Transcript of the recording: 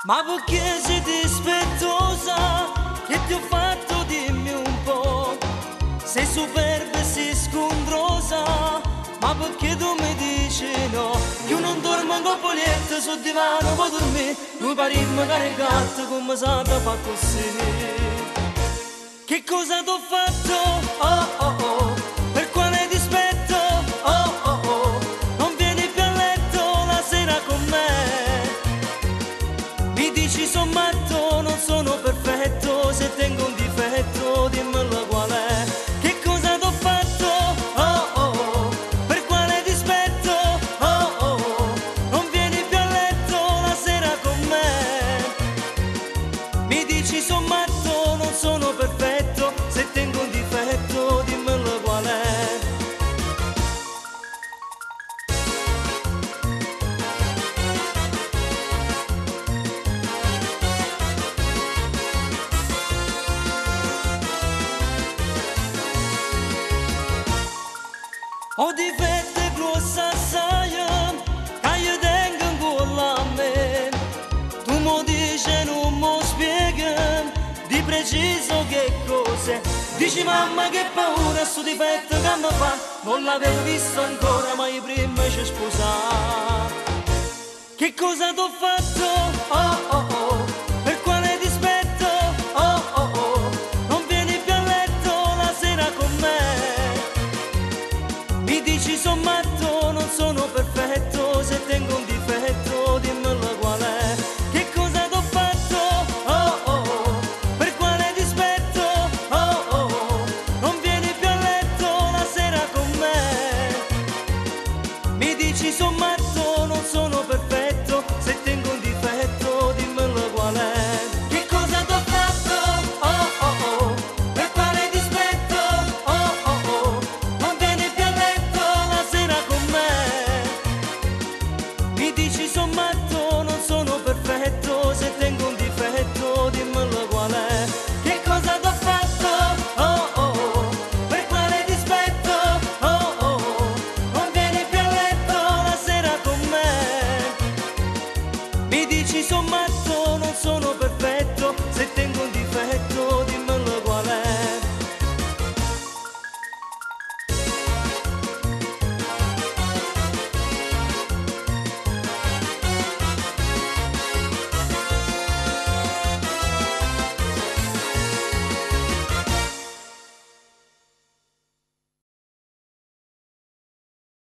Ma perché sei dispettosa? Che ti ho fatto dimmi un po'. Sei superba e sei scontrosa, ma perché tu mi dici no? Io non dormo in coppoletto sul divano, puoi dormire. Noi parimmo cane e gatto come sa da fa così. Che cosa t'ho fatto? Oh oh oh, per quale dispetto? Oh oh oh, non vieni più a letto la sera con me. Mi dici son matto, non sono perfetto, se tengo un difetto dimmelo qual è. Che cosa t'ho fatto? Oh oh oh, per quale dispetto? Oh oh oh, non vieni più a letto la sera con me. Mi dici son matto, non sono perfetto, se tengo un difetto dimmelo qual è. Ho difetti grossi assai, che io tengo in cuore a me. Tu mi dici non mi spieghi di preciso che cos'è. Dici mamma che paura sto difetto che mi fa. Non l'avevo visto ancora ma io prima ci sposavo. Che cosa t'ho fatto? Oh oh